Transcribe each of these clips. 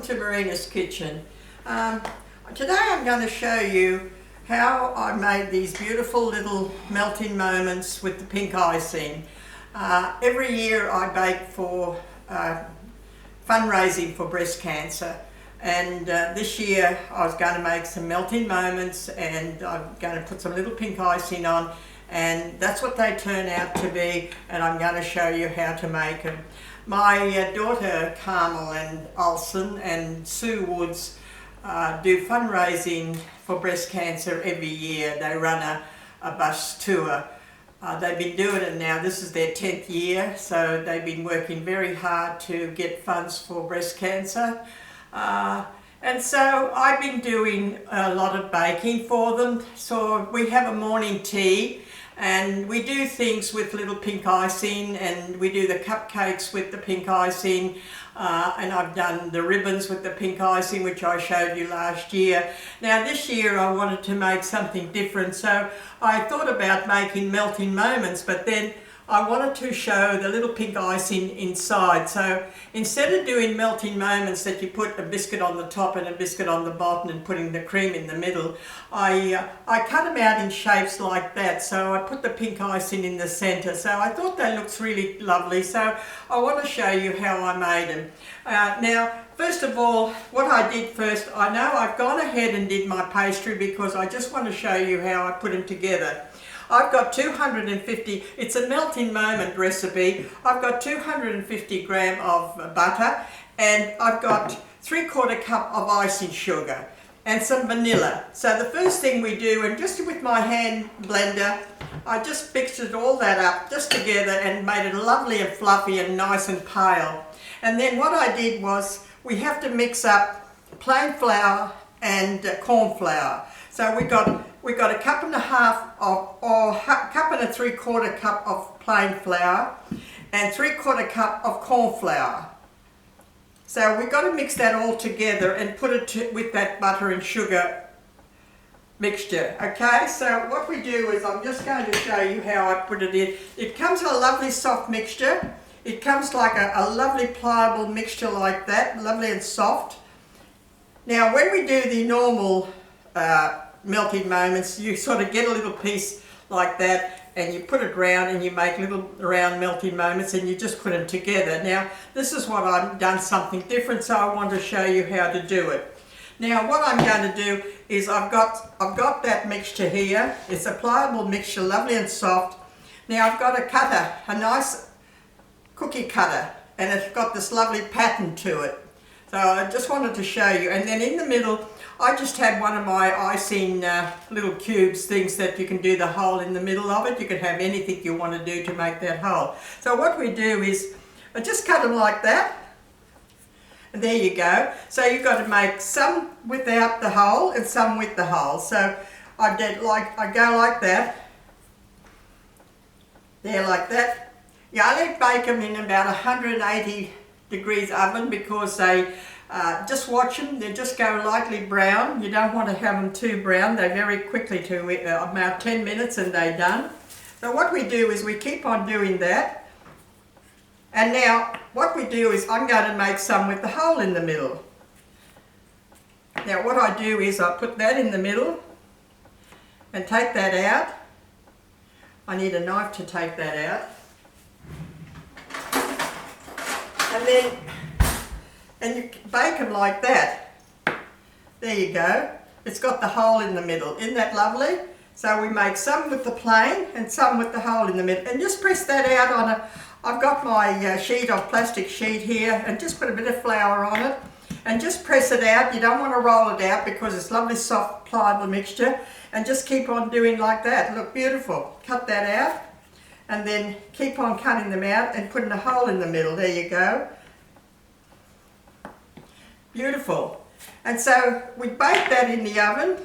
to Marina's Kitchen. Today I'm going to show you how I made these beautiful little melting moments with the pink icing. Every year I bake for fundraising for breast cancer, and this year I was going to make some melting moments, and I'm going to put some little pink icing on, and that's what they turn out to be, and I'm going to show you how to make them. My daughter Carmel and Olsen and Sue Woods do fundraising for breast cancer every year. They run a bus tour. They've been doing it now, this is their 10th year, so they've been working very hard to get funds for breast cancer. And so I've been doing a lot of baking for them. So we have a morning tea, and we do things with little pink icing, and we do the cupcakes with the pink icing, and I've done the ribbons with the pink icing, which I showed you last year. Now this year I wanted to make something different, so I thought about making melting moments, but then I wanted to show the little pink icing inside. So instead of doing melting moments that you put a biscuit on the top and a biscuit on the bottom and putting the cream in the middle, I cut them out in shapes like that. So I put the pink icing in the center. So I thought that looks really lovely. So I want to show you how I made them. Now, first of all, what I did first, I know I've gone ahead and did my pastry because I just want to show you how I put them together. I've got 250, it's a melting moment recipe. I've got 250 gram of butter, and I've got 3/4 cup of icing sugar and some vanilla. So the first thing we do, and just with my hand blender, I just mixed all that up just together and made it lovely and fluffy and nice and pale. And then what I did was, we have to mix up plain flour and corn flour. So we got a cup and a half of, or cup and a 3/4 cup of plain flour and 3/4 cup of corn flour. So we've got to mix that all together and put it with that butter and sugar mixture. Okay, so what we do is, I'm just going to show you how I put it in. It comes in a lovely soft mixture. It comes like a lovely pliable mixture like that, lovely and soft. Now when we do the normal melting moments, you sort of get a little piece like that and you put it round and you make little round melting moments and you just put them together. Now this is what I've done something different, so I want to show you how to do it. Now what I'm going to do is, I've got that mixture here. It's a pliable mixture, lovely and soft. Now I've got a cutter, a nice cookie cutter, and it's got this lovely pattern to it. So I just wanted to show you. And then in the middle, I just had one of my icing little cubes, things that you can do the hole in the middle of it. You can have anything you want to do to make that hole. So what we do is, I just cut them like that. And there you go. So you've got to make some without the hole and some with the hole. So I go like that. There, like that. You only bake them in about 180 degrees oven, because they just watch them, they just go lightly brown. You don't want to have them too brown. They very quickly to about 10 minutes and they're done. So what we do is we keep on doing that. And now what we do is, I'm going to make some with the hole in the middle. Now what I do is, I put that in the middle and take that out. I need a knife to take that out. And you bake them like that. There you go. It's got the hole in the middle. Isn't that lovely? So we make some with the plain and some with the hole in the middle. And just press that out on I've got my sheet of plastic sheet here, and just put a bit of flour on it. And just press it out. You don't want to roll it out because it's lovely soft pliable mixture. And just keep on doing like that. Look, beautiful. Cut that out. And then keep on cutting them out and putting a hole in the middle. There you go. Beautiful. And so we bake that in the oven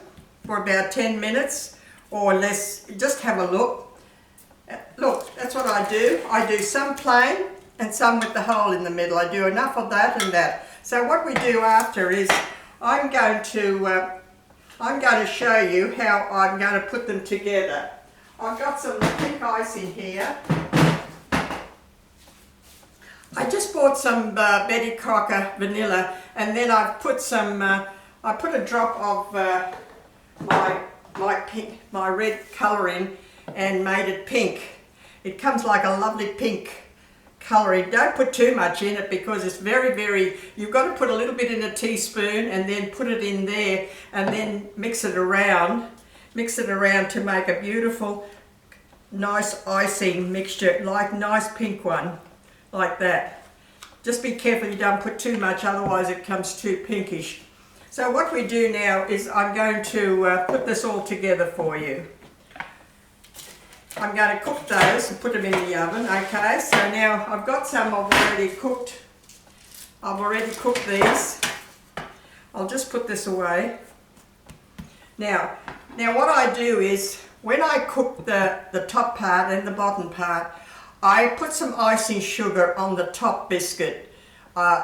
for about 10 minutes or less. Just have a look. Look, that's what I do. I do some plain and some with the hole in the middle. I do enough of that and that. So what we do after is, I'm going to show you how I'm going to put them together. I've got some pink icing here. I just bought some Betty Crocker vanilla, and then I've put some, I put a drop of my red colouring and made it pink. It comes like a lovely pink colouring. Don't put too much in it because it's very, you've got to put a little bit in a teaspoon and then put it in there and then mix it around to make a beautiful, nice icing mixture, like nice pink one, like that. Just be careful you don't put too much, otherwise it comes too pinkish. So what we do now is I'm going to put this all together for you. I'm going to cook those and put them in the oven, okay? So now I've got some I've already cooked. I've already cooked these. I'll just put this away. Now what I do is, when I cook the top part and the bottom part, I put some icing sugar on the top biscuit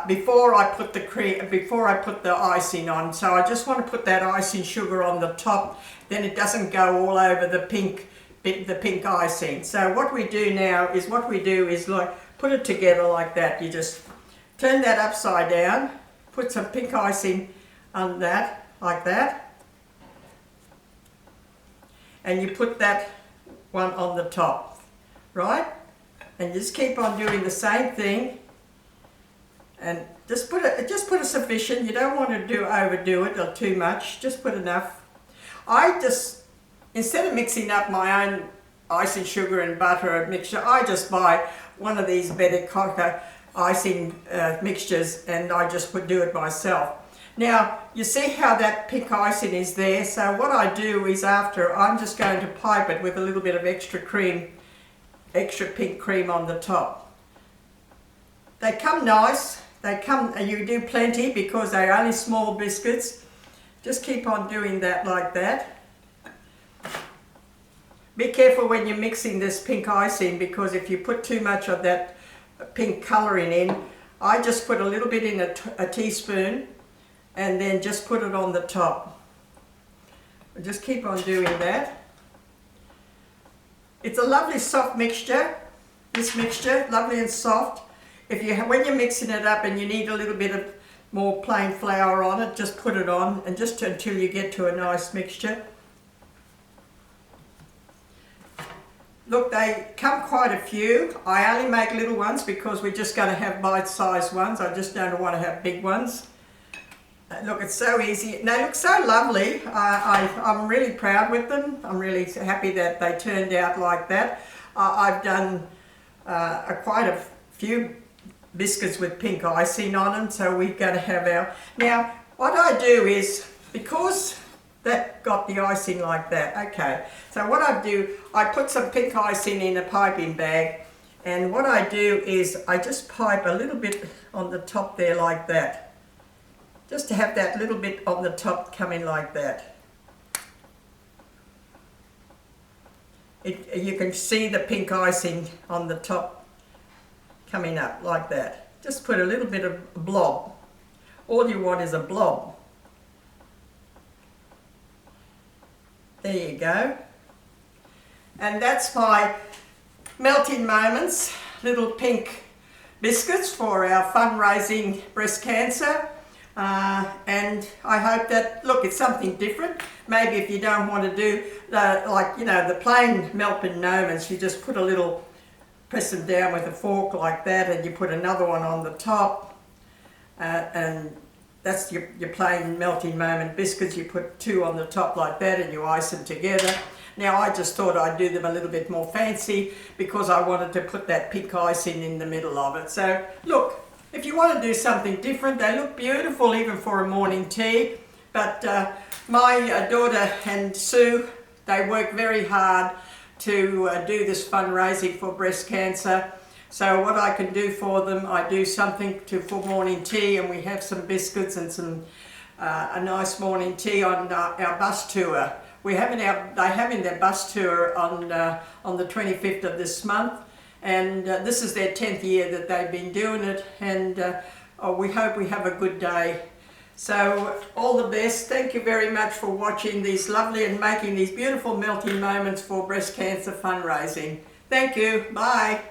before I put the icing on. So I just want to put that icing sugar on the top, then it doesn't go all over the pink icing. So what we do now is like put it together like that. You just turn that upside down, put some pink icing on that, like that, and you put that one on the top, right? And just keep on doing the same thing, and just put a sufficient. You don't want to overdo it or too much. Just put enough. Instead of mixing up my own icing sugar and butter mixture, I just buy one of these Betty Crocker icing mixtures, and I just would do it myself. Now you see how that pink icing is there. So what I do is, after, I'm just going to pipe it with a little bit of extra pink cream on the top. They come nice. You do plenty because they're only small biscuits. Just keep on doing that like that. Be careful when you're mixing this pink icing, because if you put too much of that pink colouring in, I just put a little bit in a teaspoon and then just put it on the top. Just keep on doing that. It's a lovely soft mixture, this mixture, lovely and soft. When you're mixing it up and you need a little bit of more plain flour on it, just put it on, and just until you get to a nice mixture. Look, they come quite a few. I only make little ones because we're just going to have bite-sized ones. I just don't want to have big ones. Look, it's so easy. They look so lovely. I'm really proud with them. I'm really happy that they turned out like that. I've done quite a few biscuits with pink icing on them, so we're going to have our... Now, what I do is, because that got the icing like that, okay, so what I do, I put some pink icing in a piping bag, and what I do is I just pipe a little bit on the top there like that, just to have that little bit on the top coming like that. You can see the pink icing on the top coming up like that. Just put a little bit of blob. All you want is a blob. There you go. And that's my Melting Moments little pink biscuits for our fundraising breast cancer. And I hope that, look, it's something different. Maybe if you don't want to do the plain Melting Moments, you just put a little, press them down with a fork like that, and you put another one on the top, and that's your plain Melting Moment biscuits. You put two on the top like that, and you ice them together. Now I just thought I'd do them a little bit more fancy because I wanted to put that pink icing in the middle of it. So look, if you want to do something different, they look beautiful even for a morning tea. But my daughter and Sue, they work very hard to do this fundraising for breast cancer. So what I can do for them, I do something for morning tea, and we have some biscuits and some a nice morning tea on our bus tour. They having their bus tour on the 25th of this month, and this is their 10th year that they've been doing it, and we hope we have a good day. So all the best. Thank you very much for watching these lovely and making these beautiful Melting Moments for breast cancer fundraising. Thank you. Bye.